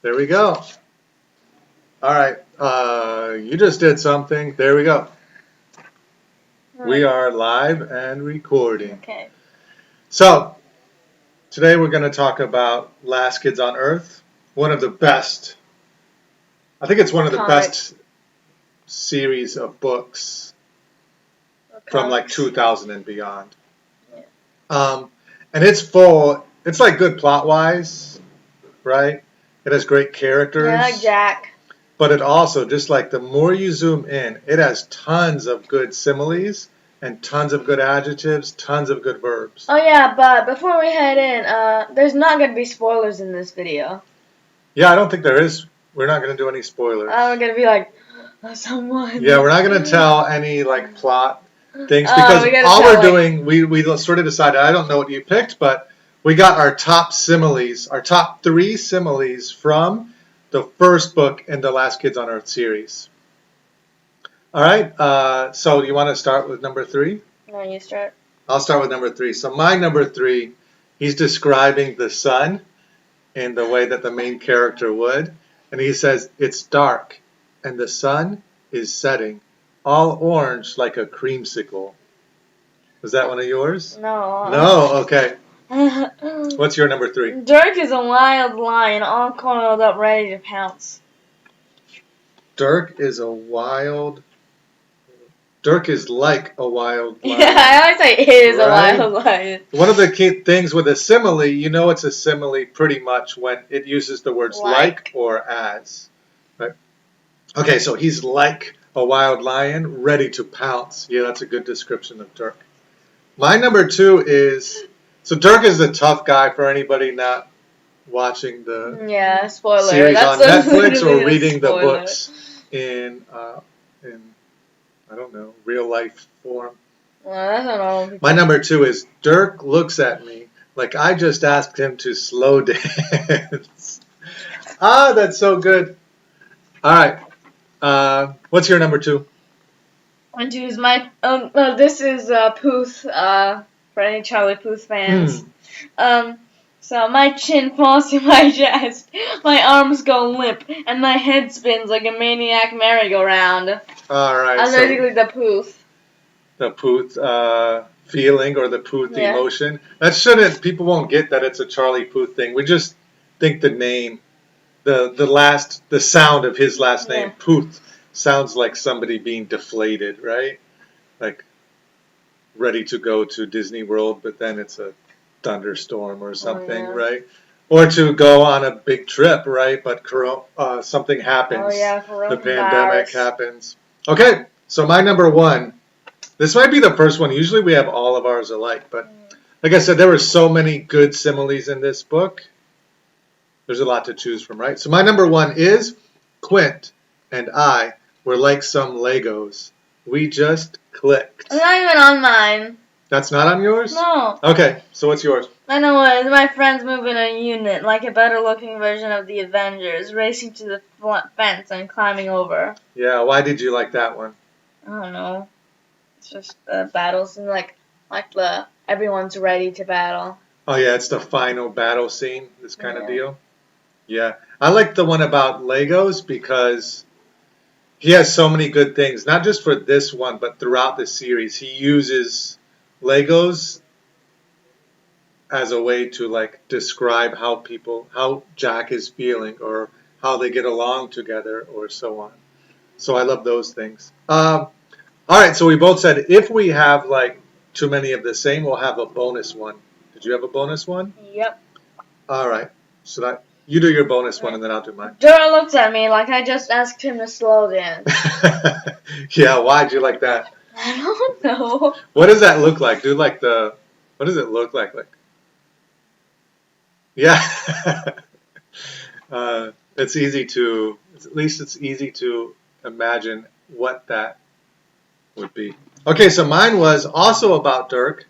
There we go. All right. You just did something. There we go. We are live and recording. Okay. So, today we're going to talk about Last Kids on Earth. One of the best, I think it's one of the best series of books from like 2000 and beyond. Yeah. And it's full, it's like good plot-wise, right? It has great characters. Yeah, like Jack. But it also, just like the more you zoom in, it has tons of good similes and tons of good adjectives, tons of good verbs. Oh yeah, but before we head in, there's not going to be spoilers in this video. Yeah, I don't think there is. We're not going to do any spoilers. We're going to be like, someone. Yeah, we're not going to tell any like plot things because all we're doing, we sort of decided, I don't know what you picked, but we got our top similes, our top 3 similes from the first book in the Last Kids on Earth series. All right, so you want to start with number 3? No, you start. I'll start with number 3. So my number 3, he's describing the sun in the way that the main character would. And he says, it's dark and the sun is setting, all orange like a creamsicle. Was that one of yours? No. No? Okay. What's your number 3? Dirk is a wild lion, all coiled up, ready to pounce. Dirk is like a wild lion. Yeah, I always say it is right? A wild lion. One of the key things with a simile, you know it's a simile pretty much when it uses the words like or as. Right? Okay, so he's like a wild lion, ready to pounce. Yeah, that's a good description of Dirk. My number 2 is, so Dirk is a tough guy for anybody not watching the series on Netflix or reading the books in I don't know, real life form. Well, that's not all. My number 2 is Dirk looks at me like I just asked him to slow dance. That's so good. All right. What's your number 2? Number 2 is my. This is Puth. For any Charlie Puth fans. So my chin falls to my chest, my arms go limp, and my head spins like a maniac merry-go-round. All right. I'm basically the Puth. The Puth feeling or the Puth emotion. That shouldn't. People won't get that it's a Charlie Puth thing. We just think the name, the sound of his last name, Puth, sounds like somebody being deflated, right? Like ready to go to Disney World, but then it's a thunderstorm or something, right? Or to go on a big trip, right? But something happens. Oh yeah, the pandemic happens. Okay, so my number 1. This might be the first one. Usually we have all of ours alike, but like I said, there were so many good similes in this book. There's a lot to choose from, right? So my number 1 is Quint and I were like some Legos. We just clicked. It's not even on mine. That's not on yours? No. Okay, so what's yours? I know what it is. My friends move in a unit, like a better-looking version of the Avengers, racing to the fence and climbing over. Yeah, why did you like that one? I don't know. It's just battles and like everyone's ready to battle. Oh yeah, it's the final battle scene, this kind of deal. Yeah, I like the one about Legos because he has so many good things, not just for this one, but throughout the series. He uses Legos as a way to like describe how Jack is feeling or how they get along together or so on. So I love those things. All right, so we both said if we have like too many of the same, we'll have a bonus one. Did you have a bonus one? Yep. All right. You do your bonus one and then I'll do mine. Dora looks at me like I just asked him to slow dance. Yeah, why'd you like that? I don't know. What does that look like? What does it look like? Yeah. It's easy to imagine what that would be. Okay, so mine was also about Dirk.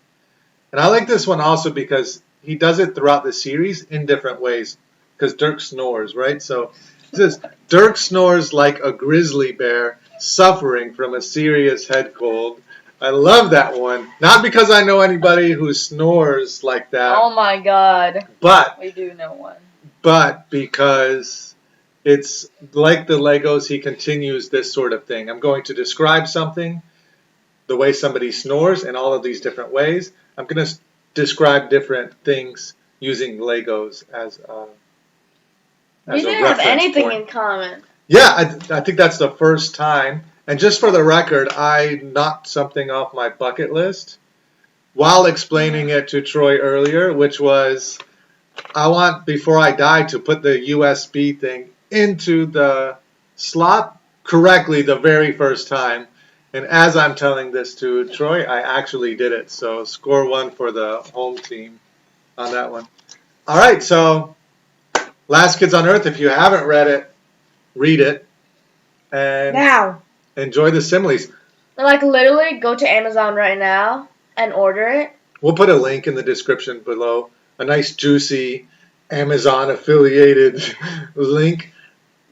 And I like this one also because he does it throughout the series in different ways. Because Dirk snores, right? So it says, Dirk snores like a grizzly bear suffering from a serious head cold. I love that one. Not because I know anybody who snores like that. Oh my God. But we do know one. But because it's like the Legos, he continues this sort of thing. I'm going to describe something, the way somebody snores in all of these different ways. I'm going to describe different things using Legos as We a didn't have reference anything point. in common. Yeah, I think that's the first time. And just for the record, I knocked something off my bucket list while explaining it to Troy earlier, which was I want, before I die, to put the USB thing into the slot correctly the very first time. And as I'm telling this to Troy, I actually did it. So score one for the home team on that one. All right, so Last Kids on Earth, if you haven't read it, read it and Now. enjoy the similes. Like literally go to Amazon right now and order it. We'll put a link in the description below. A nice, juicy, Amazon affiliated link.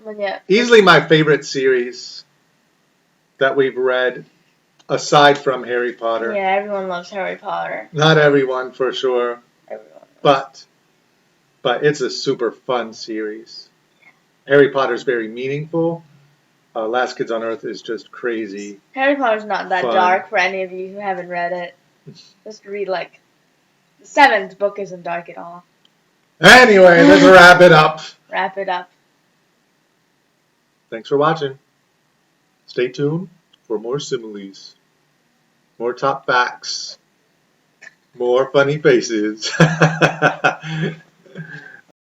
But yeah. Easily my favorite series that we've read, aside from Harry Potter. Yeah, everyone loves Harry Potter. Not everyone, for sure. Everyone. But it's a super fun series. Harry Potter's very meaningful. Last Kids on Earth is just crazy. Harry Potter's not that Fun. dark for any of you who haven't read it. Just read like the 7th book isn't dark at all. Anyway, let's wrap it up. Wrap it up. Thanks for watching. Stay tuned for more similes, more top facts, more funny faces.